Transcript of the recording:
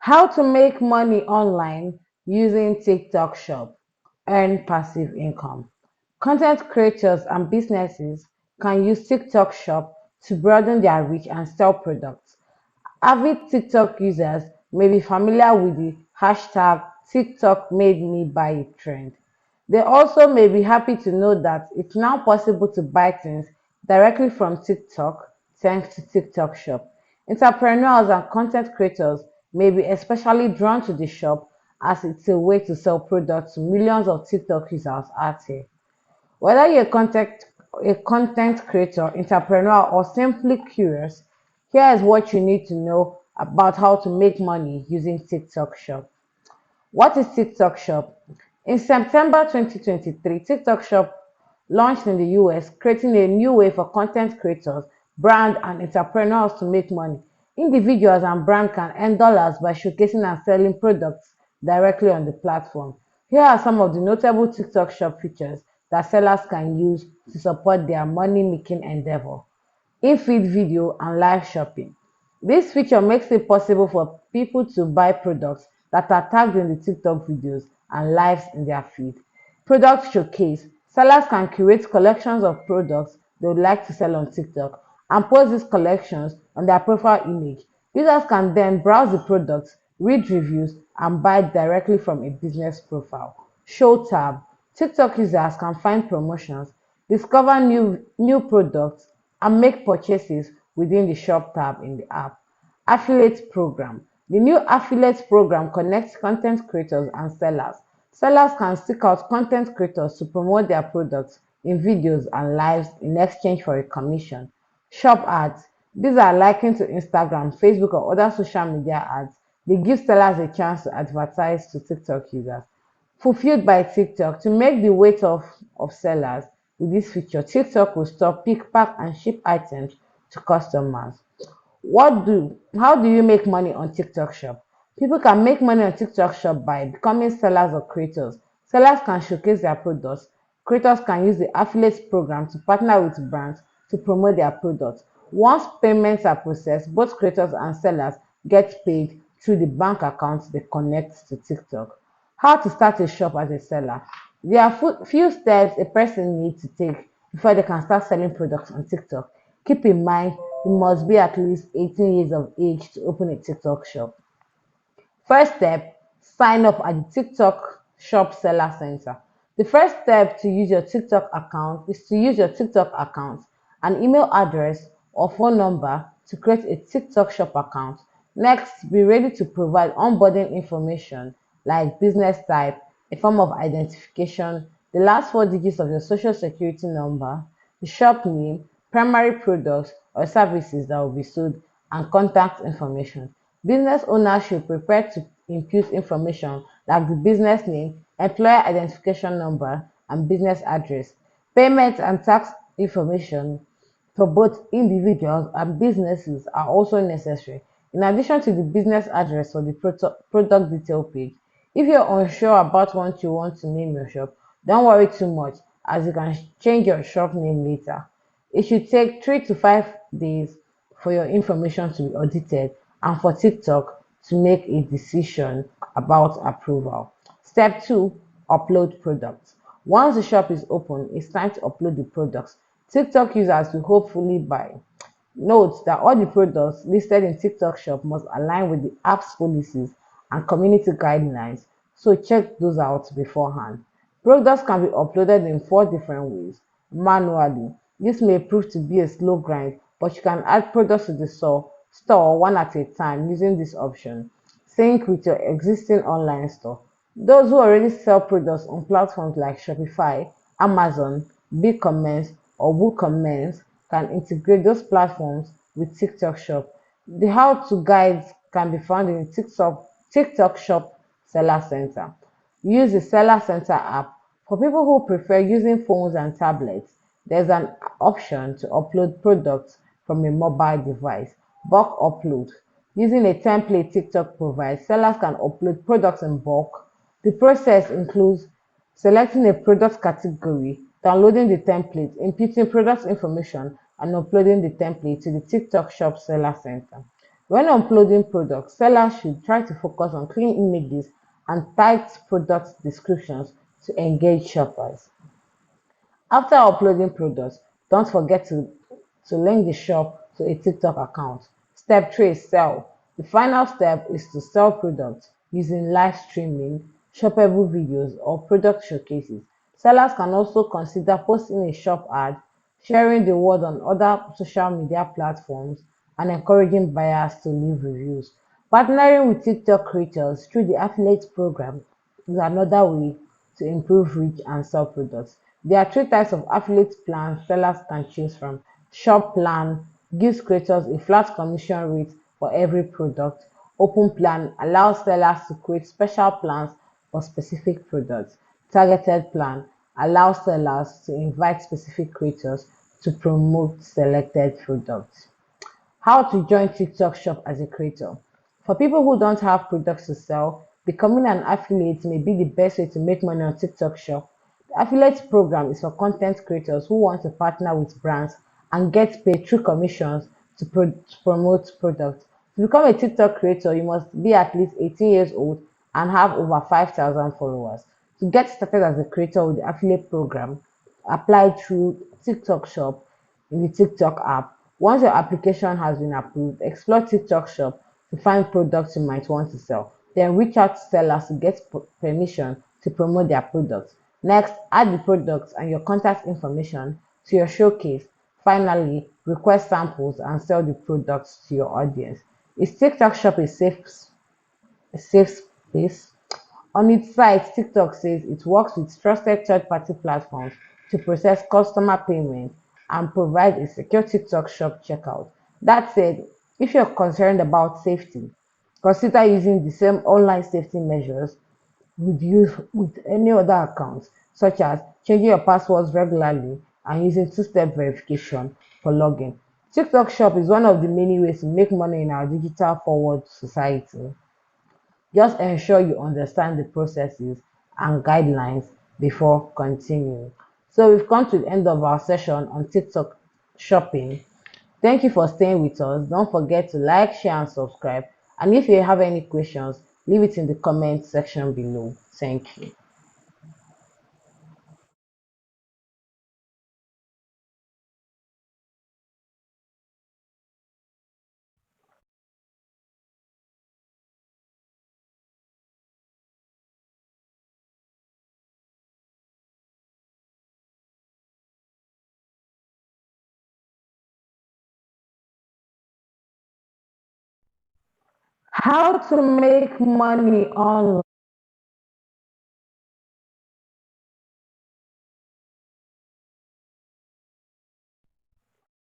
How to make money online using TikTok Shop. Earn passive income. Content creators and businesses can use TikTok Shop to broaden their reach and sell products. Avid TikTok users may be familiar with the hashtag TikTok made me buy it trend. They also may be happy to know that it's now possible to buy things directly from TikTok thanks to TikTok Shop. Entrepreneurs and content creators may be especially drawn to the shop as it's a way to sell products to millions of TikTok users out here. Whether you're a content creator, entrepreneur, or simply curious, here is what you need to know about how to make money using TikTok Shop. What is TikTok Shop? In September 2023, TikTok Shop launched in the US, creating a new way for content creators, brand, and entrepreneurs to make money. Individuals and brands can earn dollars by showcasing and selling products directly on the platform. Here are some of the notable TikTok Shop features that sellers can use to support their money-making endeavor. In-feed video and live shopping. This feature makes it possible for people to buy products that are tagged in the TikTok videos and lives in their feed. Product showcase. Sellers can curate collections of products they would like to sell on TikTok and post these collections on their profile image. Users can then browse the products, read reviews, and buy directly from a business profile. Show tab. TikTok users can find promotions, discover new products, and make purchases within the shop tab in the app. Affiliate program. The new affiliate program connects content creators and sellers. Sellers can seek out content creators to promote their products in videos and lives in exchange for a commission. Shop ads. These are likened to Instagram, Facebook, or other social media ads. They give sellers a chance to advertise to TikTok users. Fulfilled by TikTok. To make the weight of sellers with this feature, TikTok will store, pick, pack, and ship items to customers. How do you make money on TikTok Shop? People can make money on TikTok Shop by becoming sellers or creators. Sellers can showcase their products. Creators can use the affiliate program to partner with brands to promote their products. Once payments are processed, both creators and sellers get paid through the bank accounts they connect to TikTok. How to start a shop as a seller? There are few steps a person needs to take before they can start selling products on TikTok. Keep in mind, you must be at least 18 years of age to open a TikTok shop. First step, sign up at the TikTok Shop Seller Center. The first step to use your TikTok account is to use your TikTok account, an email address or phone number to create a TikTok Shop account. Next, be ready to provide onboarding information like business type, a form of identification, the last four digits of your social security number, the shop name, primary products or services that will be sold, and contact information. Business owners should prepare to input information like the business name, employer identification number, and business address. Payment and tax information for both individuals and businesses are also necessary, in addition to the business address for the product detail page. If you're unsure about what you want to name your shop, don't worry too much as you can change your shop name later. It should take 3 to 5 days for your information to be audited and for TikTok to make a decision about approval. Step 2, upload products. Once the shop is open, it's time to upload the products TikTok users will hopefully buy. Note that all the products listed in TikTok Shop must align with the app's policies and community guidelines, so check those out beforehand. Products can be uploaded in four different ways. Manually, this may prove to be a slow grind, but you can add products to the store one at a time using this option. Sync with your existing online store. Those who already sell products on platforms like Shopify, Amazon, BigCommerce, or WooCommerce can integrate those platforms with TikTok Shop. The how-to guides can be found in TikTok Shop Seller Center. Use the Seller Center app. For people who prefer using phones and tablets, there's an option to upload products from a mobile device. Bulk upload. Using a template TikTok provides, sellers can upload products in bulk. The process includes selecting a product category, downloading the template, inputting product information, and uploading the template to the TikTok Shop Seller Center. When uploading products, sellers should try to focus on clean images and tight product descriptions to engage shoppers. After uploading products, don't forget to link the shop to a TikTok account. Step 3 is sell. The final step is to sell products using live streaming, shoppable videos, or product showcases. Sellers can also consider posting a shop ad, sharing the word on other social media platforms, and encouraging buyers to leave reviews. Partnering with TikTok creators through the affiliate program is another way to improve reach and sell products. There are three types of affiliate plans sellers can choose from. Shop plan gives creators a flat commission rate for every product. Open plan allows sellers to create special plans for specific products. Targeted plan allows sellers to invite specific creators to promote selected products. How to join TikTok shop as a creator. For people who don't have products to sell, becoming an affiliate may be the best way to make money on TikTok shop. The affiliate program is for content creators who want to partner with brands and get paid through commissions to promote products. To become a TikTok creator, you must be at least 18 years old and have over 5,000 followers. To get started as a creator with the affiliate program, apply through TikTok shop in the TikTok app. Once your application has been approved, explore TikTok shop to find products you might want to sell. Then reach out to sellers to get permission to promote their products. Next, add the products and your contact information to your showcase. Finally, request samples and sell the products to your audience. Is TikTok shop a safe space? On its site, TikTok says it works with trusted third-party platforms to process customer payments and provide a secure TikTok shop checkout. That said, if you're concerned about safety, consider using the same online safety measures with use with any other accounts, such as changing your passwords regularly and using two-step verification for login. TikTok shop is one of the many ways to make money in our digital forward society. Just ensure you understand the processes and guidelines before continuing. So we've come to the end of our session on TikTok shopping. Thank you for staying with us. Don't forget to like, share, and subscribe. And if you have any questions, leave it in the comment section below. Thank you. How to make money online.